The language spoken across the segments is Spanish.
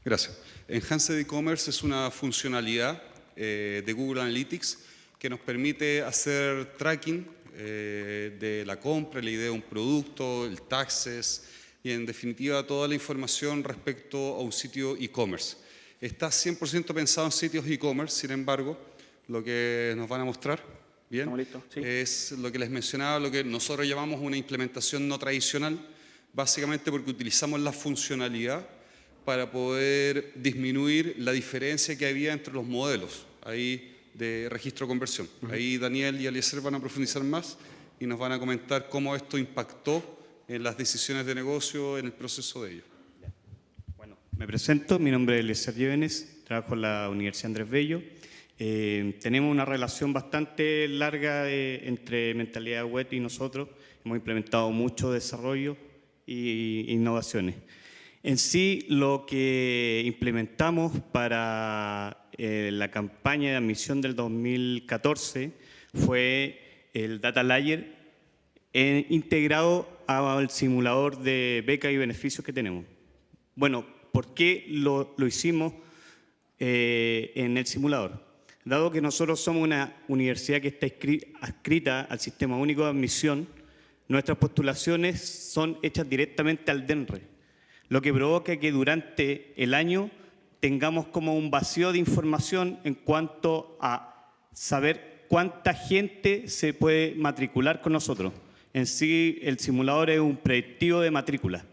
Gracias. Enhanced E-Commerce es una funcionalidad de Google Analytics que nos permite hacer tracking de la compra, la idea de un producto, el taxes y en definitiva toda la información respecto a un sitio e-commerce. Está 100% pensado en sitios e-commerce, sin embargo, lo que nos van a mostrar, bien, Sí. es lo que les mencionaba, lo que nosotros llamamos una implementación no tradicional, básicamente porque utilizamos la funcionalidad para poder disminuir la diferencia que había entre los modelos ahí de registro-conversión. Ahí Daniel y Eliezer van a profundizar más y nos van a comentar cómo esto impactó en las decisiones de negocio en el proceso de ello. Bueno, me presento, mi nombre es Eliezer Llévenes, trabajo en la Universidad Andrés Bello. Tenemos una relación bastante larga entre Mentalidad Web y nosotros. Hemos implementado mucho desarrollo e innovaciones. En sí, lo que implementamos para la campaña de admisión del 2014 fue el Data Layer integrado al simulador de becas y beneficios que tenemos. Bueno, ¿por qué lo hicimos en el simulador? Dado que nosotros somos una universidad que está adscrita al Sistema Único de Admisión, nuestras postulaciones son hechas directamente al DENRE, lo que provoca que durante el año tengamos como un vacío de información en cuanto a saber cuánta gente se puede matricular con nosotros. En sí, el simulador es un predictivo de matrícula,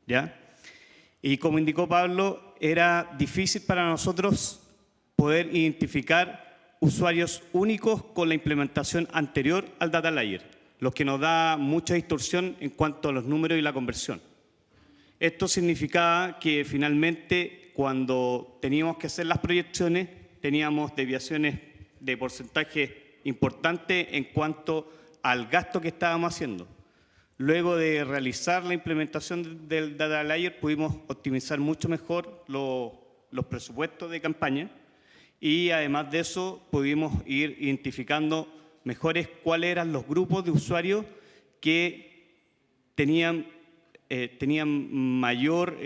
¿ya? Y como indicó Pablo, era difícil para nosotros poder identificar usuarios únicos con la implementación anterior al Data Layer, lo que nos da mucha distorsión en cuanto a los números y la conversión. Esto significaba que finalmente cuando teníamos que hacer las proyecciones teníamos desviaciones de porcentaje importante en cuanto al gasto que estábamos haciendo. Luego de realizar la implementación del Data Layer pudimos optimizar mucho mejor los presupuestos de campaña y además de eso pudimos ir identificando mejores cuáles eran los grupos de usuarios que tenían mayor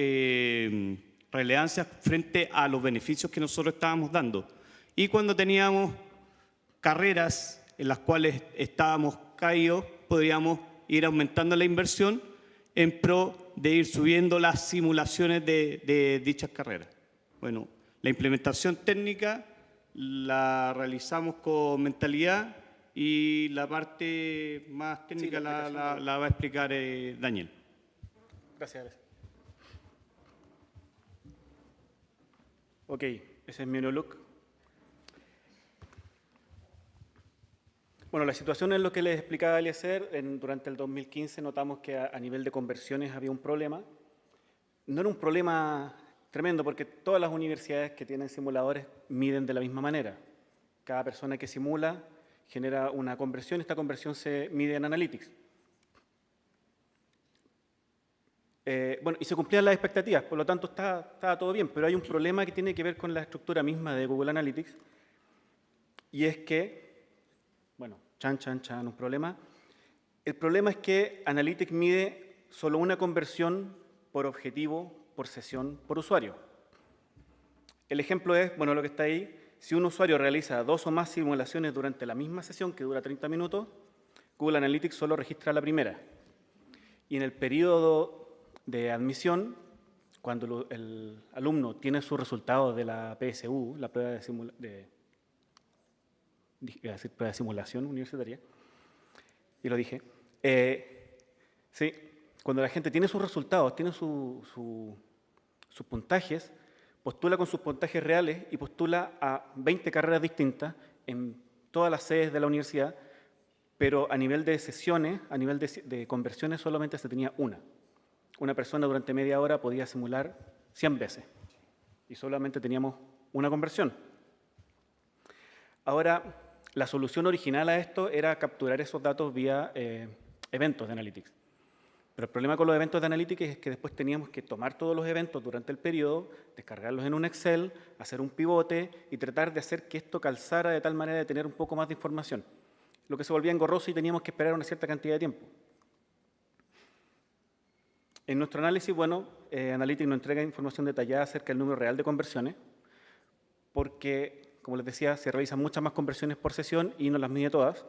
relevancia frente a los beneficios que nosotros estábamos dando. Y cuando teníamos carreras en las cuales estábamos caídos, podríamos ir aumentando la inversión en pro de ir subiendo las simulaciones de dichas carreras. Bueno, la implementación técnica la realizamos con Mentalidad y la parte más técnica la va a explicar Daniel. Gracias. Ok, ese es mi look. Bueno, la situación es lo que les explicaba Eliezer. Durante el 2015 notamos que a nivel de conversiones había un problema. No era un problema tremendo porque todas las universidades que tienen simuladores miden de la misma manera. Cada persona que simula genera una conversión, esta conversión se mide en Analytics. Bueno, y se cumplían las expectativas, por lo tanto estaba todo bien, pero hay un problema que tiene que ver con la estructura misma de Google Analytics, y es que, bueno, un problema. El problema es que Analytics mide solo una conversión por objetivo, por sesión, por usuario. El ejemplo es, bueno, lo que está ahí, si un usuario realiza 2 o más simulaciones durante la misma sesión, que dura 30 minutos, Google Analytics solo registra la primera. Y en el periodo de admisión, cuando el alumno tiene sus resultados de la PSU, la prueba de simulación universitaria, y lo dije, sí, cuando la gente tiene sus resultados, tiene sus puntajes, postula con sus puntajes reales y postula a 20 carreras distintas en todas las sedes de la universidad, pero a nivel de sesiones, a nivel de conversiones, solamente se tenía una. Una persona durante media hora podía simular 100 veces y solamente teníamos una conversión. Ahora, la solución original a esto era capturar esos datos vía eventos de Analytics. Pero el problema con los eventos de Analytics es que después teníamos que tomar todos los eventos durante el periodo, descargarlos en un Excel, hacer un pivote y tratar de hacer que esto calzara de tal manera de tener un poco más de información. Lo que se volvía engorroso y teníamos que esperar una cierta cantidad de tiempo. En nuestro análisis, bueno, Analytics nos entrega información detallada acerca del número real de conversiones, porque, como les decía, se realizan muchas más conversiones por sesión y no las mide todas.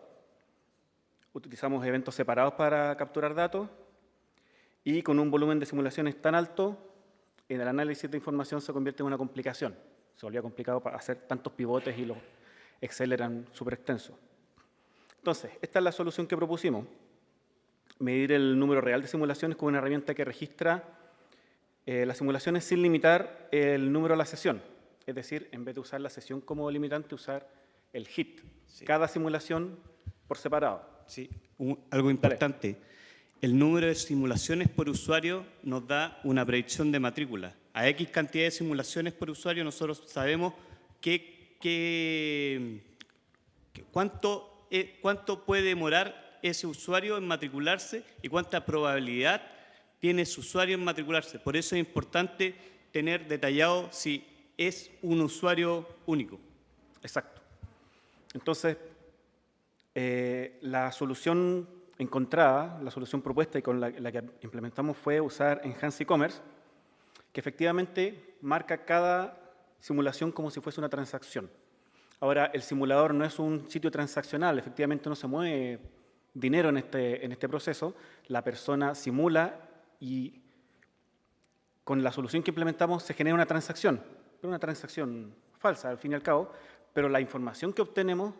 Utilizamos eventos separados para capturar datos y con un volumen de simulaciones tan alto, en el análisis de información se convierte en una complicación. Se volvía complicado para hacer tantos pivotes y los Excel eran súper extensos. Entonces, esta es la solución que propusimos. Medir el número real de simulaciones con una herramienta que registra las simulaciones sin limitar el número de la sesión. Es decir, en vez de usar la sesión como limitante, usar el hit. Sí. Cada simulación por separado. Sí, algo importante. Dale. El número de simulaciones por usuario nos da una predicción de matrícula. A X cantidad de simulaciones por usuario nosotros sabemos cuánto puede demorar ese usuario en matricularse y cuánta probabilidad tiene ese usuario en matricularse. Por eso es importante tener detallado si es un usuario único. Exacto. Entonces, la solución encontrada, la solución propuesta y con la que implementamos fue usar Enhanced E-Commerce, que efectivamente marca cada simulación como si fuese una transacción. Ahora, el simulador no es un sitio transaccional, efectivamente no se mueve dinero en este proceso, la persona simula y con la solución que implementamos se genera una transacción, pero una transacción falsa al fin y al cabo, pero la información que obtenemos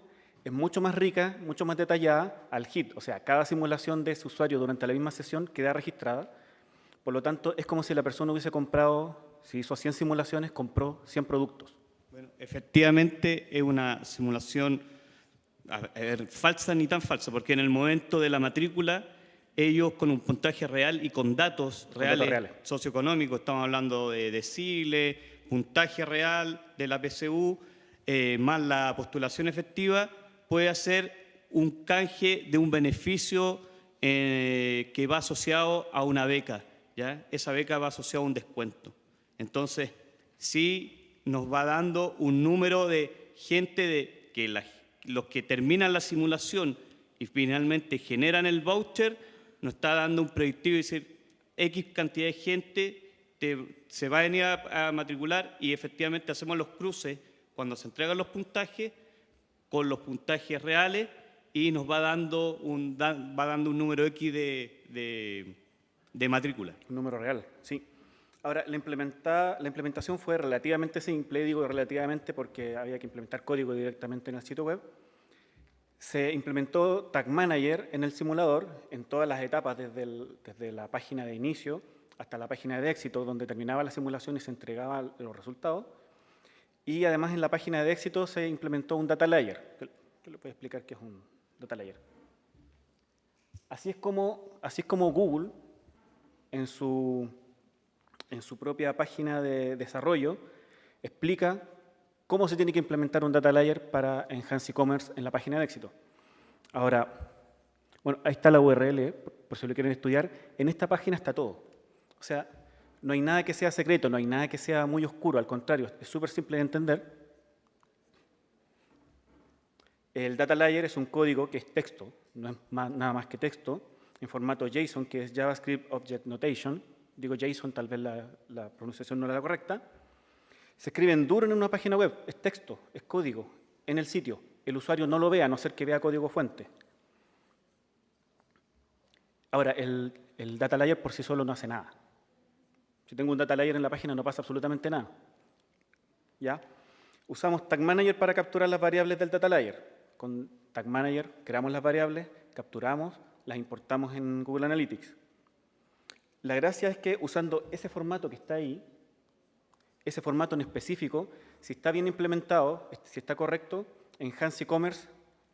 es mucho más rica, mucho más detallada al hit, o sea, cada simulación de ese usuario durante la misma sesión queda registrada, por lo tanto es como si la persona hubiese comprado, si hizo 100 simulaciones, compró 100 productos. Bueno, efectivamente es una simulación falsa ni tan falsa, porque en el momento de la matrícula, ellos con un puntaje real y con datos reales socioeconómicos, estamos hablando de deciles, puntaje real de la PSU, más la postulación efectiva, puede hacer un canje de un beneficio que va asociado a una beca, ¿ya? Esa beca va asociada a un descuento. Entonces, sí nos va dando un número de gente los que terminan la simulación y finalmente generan el voucher, nos está dando un predictivo y decir X cantidad de gente se va a venir a matricular y efectivamente hacemos los cruces cuando se entregan los puntajes con los puntajes reales y nos va dando un número X de matrícula. Un número real, sí. Ahora, la implementación fue relativamente simple, digo relativamente porque había que implementar código directamente en el sitio web. Se implementó Tag Manager en el simulador en todas las etapas, desde la página de inicio hasta la página de éxito, donde terminaba la simulación y se entregaban los resultados. Y además en la página de éxito se implementó un Data Layer. ¿Qué le puedo explicar qué es un Data Layer? Así es como Google, en su propia página de desarrollo, explica cómo se tiene que implementar un Data Layer para Enhanced E-Commerce en la página de éxito. Ahora, bueno, ahí está la URL, por si lo quieren estudiar. En esta página está todo. O sea, no hay nada que sea secreto, no hay nada que sea muy oscuro, al contrario, es súper simple de entender. El Data Layer es un código que es texto, no es nada más que texto, en formato JSON, que es JavaScript Object Notation. Digo JSON, tal vez la pronunciación no era la correcta. Se escribe en duro en una página web, es texto, es código, en el sitio. El usuario no lo ve, a no ser que vea código fuente. Ahora, el Data Layer por sí solo no hace nada. Si tengo un Data Layer en la página no pasa absolutamente nada. ¿Ya? Usamos Tag Manager para capturar las variables del Data Layer. Con Tag Manager creamos las variables, capturamos, las importamos en Google Analytics. La gracia es que usando ese formato que está ahí, ese formato en específico, si está bien implementado, si está correcto, Enhanced E-Commerce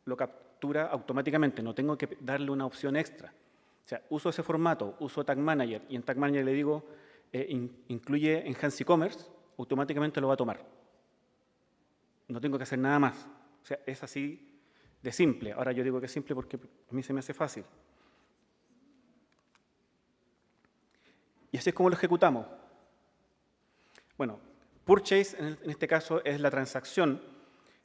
lo captura automáticamente, no tengo que darle una opción extra. O sea, uso ese formato, uso Tag Manager y en Tag Manager le digo incluye Enhanced E-Commerce, automáticamente lo va a tomar. No tengo que hacer nada más. O sea, es así de simple. Ahora yo digo que es simple porque a mí se me hace fácil. Y así es como lo ejecutamos. Bueno, purchase en este caso es la transacción.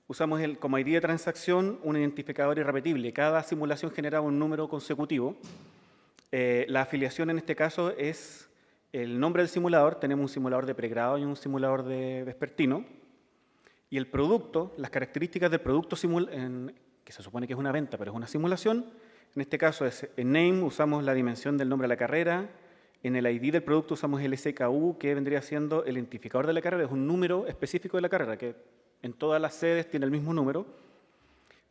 Usamos como ID de transacción un identificador irrepetible. Cada simulación genera un número consecutivo. La afiliación en este caso es el nombre del simulador, tenemos un simulador de pregrado y un simulador de vespertino, y el producto, las características del producto que se supone que es una venta, pero es una simulación, en este caso es en name usamos la dimensión del nombre de la carrera, en el ID del producto usamos el SKU, que vendría siendo el identificador de la carrera, es un número específico de la carrera, que en todas las sedes tiene el mismo número.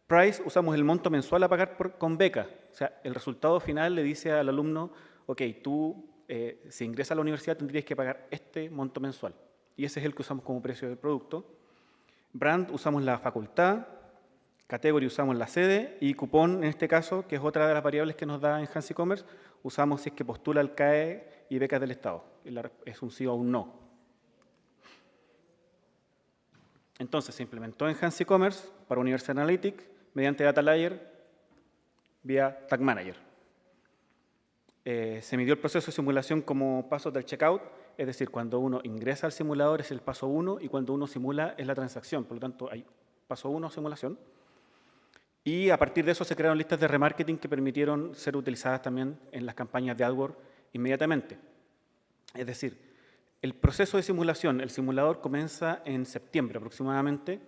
Price, usamos el monto mensual a pagar con beca, o sea, el resultado final le dice al alumno, ok, tú si ingresas a la universidad tendrías que pagar este monto mensual, y ese es el que usamos como precio del producto. Brand, usamos la facultad. Category, usamos la sede. Y cupón, en este caso, que es otra de las variables que nos da Enhanced E-Commerce, usamos si es que postula al CAE y becas del Estado. Es un sí o un no. Entonces, se implementó Enhanced E-Commerce para Universal Analytics mediante Data Layer vía Tag Manager. Se midió el proceso de simulación como pasos del checkout, es decir, cuando uno ingresa al simulador es el paso 1 y cuando uno simula es la transacción. Por lo tanto, hay paso 1, simulación. Y a partir de eso se crearon listas de remarketing que permitieron ser utilizadas también en las campañas de AdWords inmediatamente. Es decir, el proceso de simulación, el simulador comienza en septiembre aproximadamente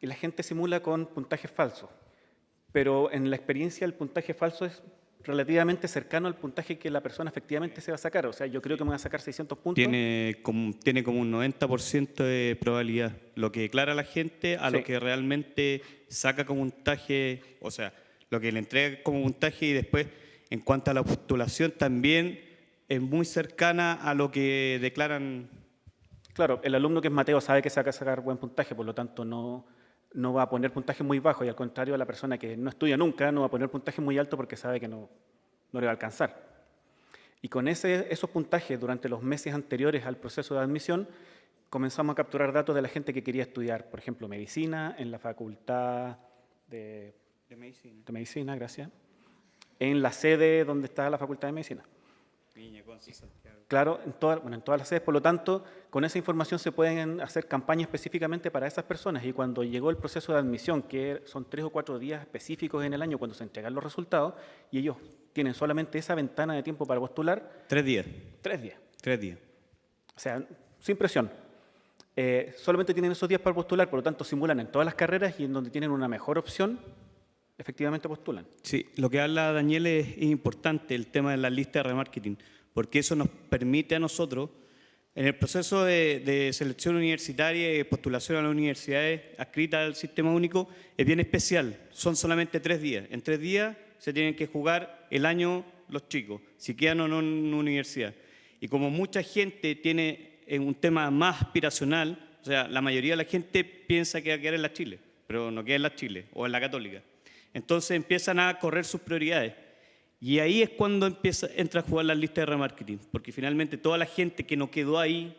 y la gente simula con puntajes falsos. Pero en la experiencia el puntaje falso es relativamente cercano al puntaje que la persona efectivamente se va a sacar. O sea, yo creo que me voy a sacar 600 puntos. Tiene como un 90% de probabilidad, lo que declara la gente a lo que realmente saca como puntaje, o sea, lo que le entrega como puntaje, y después, en cuanto a la postulación, también es muy cercana a lo que declaran. Claro, el alumno que es Mateo sabe que se va a sacar buen puntaje, por lo tanto no va a poner puntaje muy bajo, y al contrario, la persona que no estudia nunca no va a poner puntaje muy alto porque sabe que no le va a alcanzar. Y con esos puntajes durante los meses anteriores al proceso de admisión, comenzamos a capturar datos de la gente que quería estudiar, por ejemplo, medicina, en la facultad de medicina, gracias, en la sede donde está la facultad de medicina. Claro, en todas las sedes. Por lo tanto, con esa información se pueden hacer campañas específicamente para esas personas, y cuando llegó el proceso de admisión, que son 3 o 4 días específicos en el año cuando se entregan los resultados, y ellos tienen solamente esa ventana de tiempo para postular. 3 días. 3 días. 3 días. O sea, sin presión. Solamente tienen esos días para postular, por lo tanto simulan en todas las carreras, y en donde tienen una mejor opción, efectivamente postulan. Sí, lo que habla Daniel es importante, el tema de la lista de remarketing, porque eso nos permite a nosotros, en el proceso de selección universitaria y de postulación a las universidades adscritas al Sistema Único, es bien especial. Son solamente 3 días. En 3 días se tienen que jugar el año los chicos, si quedan o no en una universidad. Y como mucha gente tiene un tema más aspiracional, o sea, la mayoría de la gente piensa que va a quedar en la Chile, pero no queda en la Chile o en la Católica. Entonces empiezan a correr sus prioridades. Y ahí es cuando entra a jugar la lista de remarketing, porque finalmente toda la gente que no quedó ahí,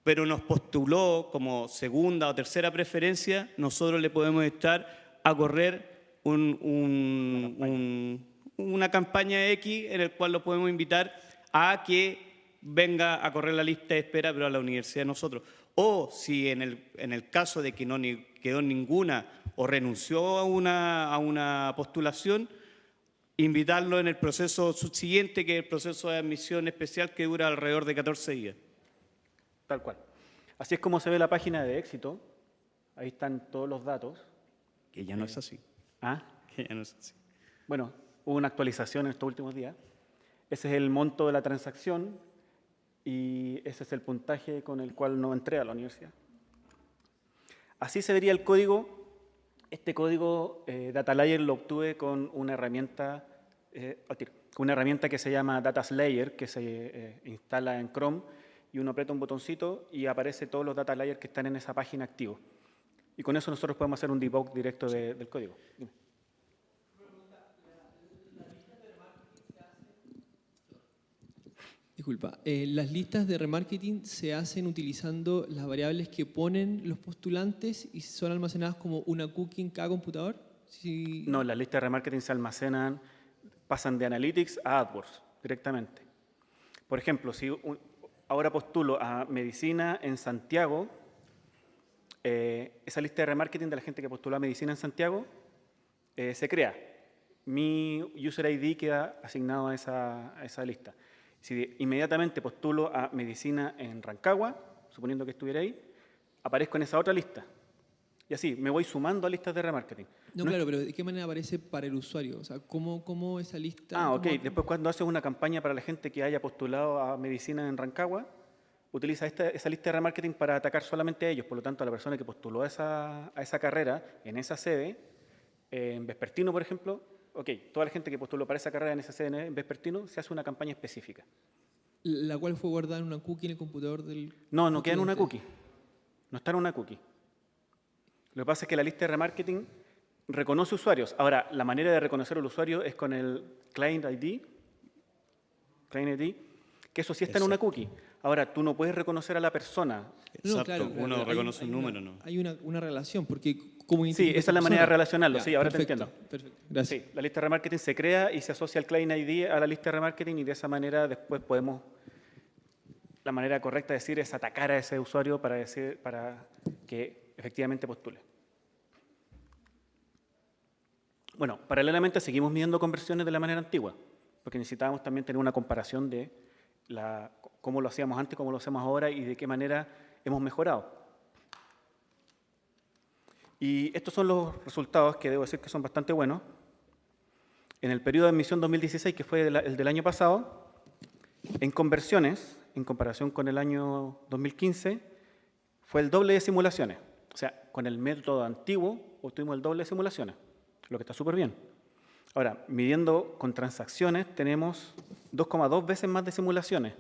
pero nos postuló como segunda o tercera preferencia, nosotros le podemos estar a correr una campaña X en el cual lo podemos invitar a que venga a correr la lista de espera, pero a la universidad de nosotros. O si en el caso de que no quedó ninguna o renunció a una postulación, invitarlo en el proceso subsiguiente, que es el proceso de admisión especial, que dura alrededor de 14 días. Tal cual. Así es como se ve la página de éxito. Ahí están todos los datos. Que ya no es así. ¿Ah? Que ya no es así. Bueno, hubo una actualización en estos últimos días. Ese es el monto de la transacción y ese es el puntaje con el cual no entré a la universidad. Así se vería el código. Este código Data Layer lo obtuve con una herramienta que se llama Data Layer, que se instala en Chrome, y uno aprieta un botoncito y aparece todos los Data Layers que están en esa página activos. Y con eso nosotros podemos hacer un debug directo del código. Dime. Disculpa, las listas de remarketing se hacen utilizando las variables que ponen los postulantes y son almacenadas como una cookie en cada computador. Sí. No, las listas de remarketing se almacenan, pasan de Analytics a AdWords directamente. Por ejemplo, si ahora postulo a medicina en Santiago, esa lista de remarketing de la gente que postuló a medicina en Santiago se crea. Mi user ID queda asignado a esa lista. Si inmediatamente postulo a medicina en Rancagua, suponiendo que estuviera ahí, aparezco en esa otra lista. Y así, me voy sumando a listas de remarketing. No, claro, pero ¿de qué manera aparece para el usuario? O sea, ¿cómo esa lista? Ok. cómo- Después, cuando haces una campaña para la gente que haya postulado a medicina en Rancagua, utiliza esa lista de remarketing para atacar solamente a ellos. Por lo tanto, a la persona que postuló a esa carrera en esa sede, en Vespertino, por ejemplo, toda la gente que postuló para esa carrera en esa sede en Vespertino, se hace una campaña específica. La cual fue guardada en una cookie en el computador del... No queda en una postulante. cookie. No está en una cookie. Lo que pasa es que la lista de remarketing reconoce usuarios. Ahora, la manera de reconocer al usuario es con el Client ID, que eso sí está en una cookie. Ahora, tú no puedes reconocer a la persona. No, Exacto, claro, uno hay- reconoce hay un una- número, ¿no? Hay una relación, porque ¿cómo Sí, identifico a esa es la manera de persona? relacionarlo. Ya, Sí, ahora te perfecto, entiendo. Perfecto, gracias. Sí, la lista de remarketing se crea y se asocia al Client ID a la lista de remarketing y de esa manera después podemos... La manera correcta de decir es atacar a ese usuario para que efectivamente postule. Bueno, paralelamente seguimos midiendo conversiones de la manera antigua, porque necesitábamos también tener una comparación de cómo lo hacíamos antes, cómo lo hacemos ahora y de qué manera hemos mejorado. Y estos son los resultados que debo decir que son bastante buenos. En el periodo de admisión 2016, que fue el del año pasado, en conversiones, en comparación con el año 2015, fue el doble de simulaciones. O sea, con el método antiguo obtuvimos el doble de simulaciones, lo que está súper bien. Ahora, midiendo con transacciones, tenemos 2,2 veces más de simulaciones,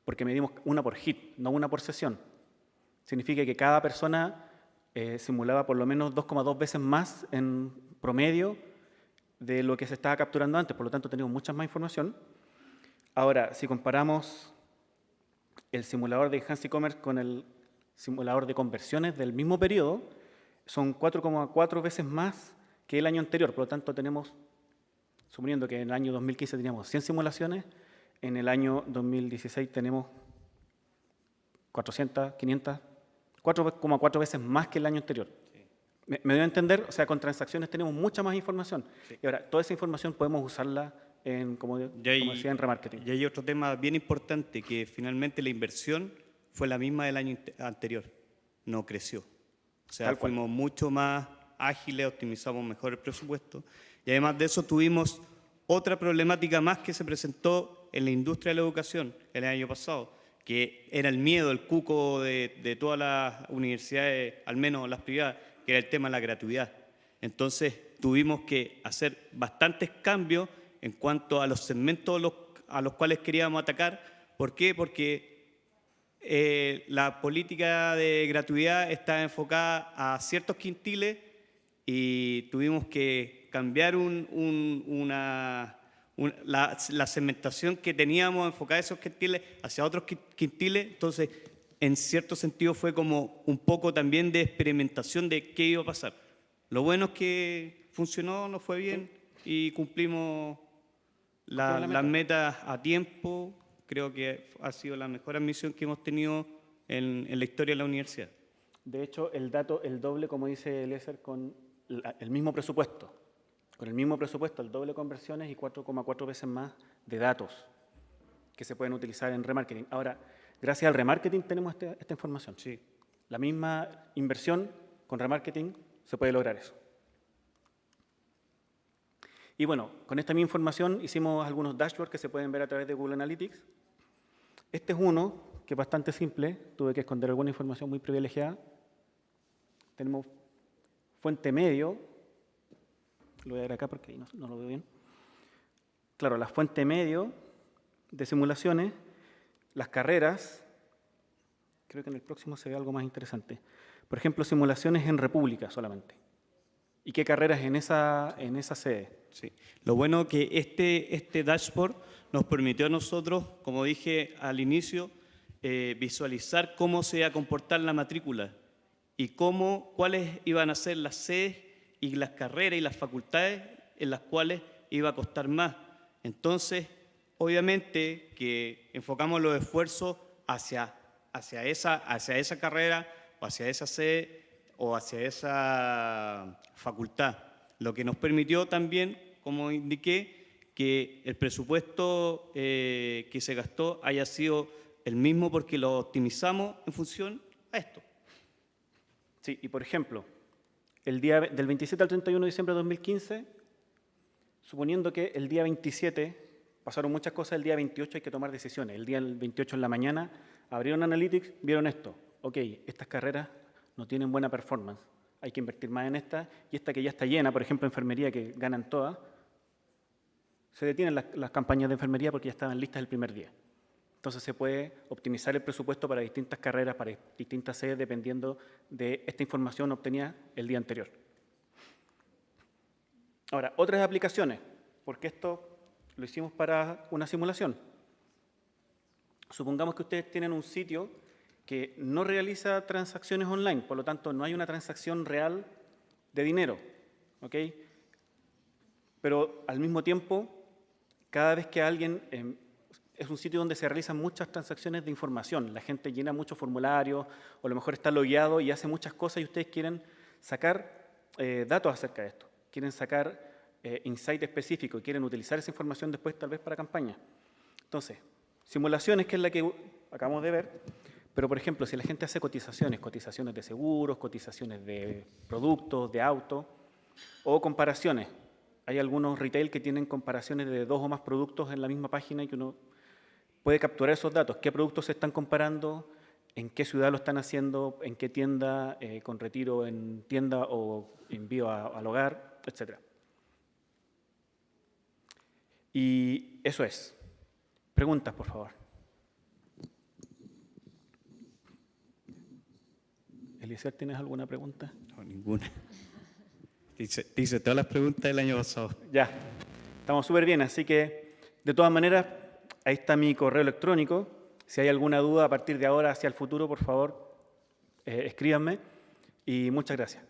porque medimos una por hit, no una por sesión. Significa que cada persona simulaba por lo menos 2,2 veces más en promedio de lo que se estaba capturando antes, por lo tanto tenemos mucha más información. Ahora, si comparamos el simulador de Enhanced E-Commerce con el simulador de conversiones del mismo periodo, son 4,4 veces más que el año anterior. Por lo tanto, tenemos, suponiendo que en el año 2015 teníamos 100 simulaciones, en el año 2016 tenemos 400, 500, 4,4 veces más que el año anterior. ¿Me dio a entender? O sea, con transacciones tenemos mucha más información. Sí. Y ahora, toda esa información podemos usarla como decía, en remarketing. Y hay otro tema bien importante, que finalmente la inversión fue la misma del año anterior, no creció. O sea, Tal cual. fuimos mucho más ágiles, optimizamos mejor el presupuesto. Y además de eso tuvimos otra problemática más que se presentó en la industria de la educación el año pasado, que era el miedo, el cuco de todas las universidades, al menos las privadas, que era el tema de la gratuidad. Entonces tuvimos que hacer bastantes cambios en cuanto a los segmentos a los cuales queríamos atacar. ¿Por qué? Porque la política de gratuidad está enfocada a ciertos quintiles y tuvimos que cambiar la segmentación que teníamos enfocada a esos quintiles hacia otros quintiles. Entonces, en cierto sentido, fue como un poco también de experimentación de qué iba a pasar. Lo bueno es que funcionó, nos fue bien y cumplimos las metas a tiempo. Creo que ha sido la mejor admisión que hemos tenido en la historia de la universidad. De hecho, el doble, como dice Eliezer, con el mismo presupuesto. Con el mismo presupuesto, el doble de conversiones y 4,4 veces más de datos que se pueden utilizar en remarketing. Ahora, gracias al remarketing tenemos esta información. Sí. La misma inversión con remarketing se puede lograr eso. Y bueno, con esta misma información hicimos algunos dashboards que se pueden ver a través de Google Analytics. Este es uno que es bastante simple. Tuve que esconder alguna información muy privilegiada. Tenemos fuente medio. Lo voy a ver acá porque ahí no lo veo bien. Claro, la fuente medio de simulaciones, las carreras. Creo que en el próximo se ve algo más interesante. Por ejemplo, simulaciones en República solamente. ¿Y qué carreras en esa sede? Sí. Lo bueno que este dashboard nos permitió a nosotros, como dije al inicio, visualizar cómo se iba a comportar la matrícula y cuáles iban a ser las sedes y las carreras y las facultades en las cuales iba a costar más. Entonces, obviamente que enfocamos los esfuerzos hacia esa carrera o hacia esa sede o hacia esa facultad, lo que nos permitió también, como indiqué, que el presupuesto que se gastó haya sido el mismo porque lo optimizamos en función a esto. Sí, y por ejemplo, el día del 27 al 31 de diciembre de 2015, suponiendo que el día 27 pasaron muchas cosas, el día 28 hay que tomar decisiones. El día 28 en la mañana abrieron Analytics, vieron esto. Ok, estas carreras no tienen buena performance, hay que invertir más en esta, y esta que ya está llena, por ejemplo, enfermería, que ganan todas, se detienen las campañas de enfermería porque ya estaban listas el primer día. Entonces se puede optimizar el presupuesto para distintas carreras, para distintas sedes, dependiendo de esta información obtenida el día anterior. Ahora, otras aplicaciones, porque esto lo hicimos para una simulación. Supongamos que ustedes tienen un sitio que no realiza transacciones online, por lo tanto no hay una transacción real de dinero, ¿ok? Pero al mismo tiempo, cada vez que alguien... es un sitio donde se realizan muchas transacciones de información. La gente llena muchos formularios, o a lo mejor está logueado y hace muchas cosas y ustedes quieren sacar datos acerca de esto. Quieren sacar insight específico y quieren utilizar esa información después tal vez para campaña. Entonces, simulaciones, que es la que acabamos de ver, pero por ejemplo, si la gente hace cotizaciones de seguros, cotizaciones de productos, de autos, o comparaciones. Hay algunos retail que tienen comparaciones de 2 o más productos en la misma página y que uno puede capturar esos datos. ¿Qué productos se están comparando? ¿En qué ciudad lo están haciendo? ¿En qué tienda? ¿Con retiro en tienda o envío al hogar? Etcétera. Y eso es. Preguntas, por favor. Eliezer, ¿tienes alguna pregunta? No, ninguna. Dice todas las preguntas del año pasado. Ya, estamos súper bien, así que de todas maneras, ahí está mi correo electrónico. Si hay alguna duda a partir de ahora hacia el futuro, por favor, escríbanme y muchas gracias.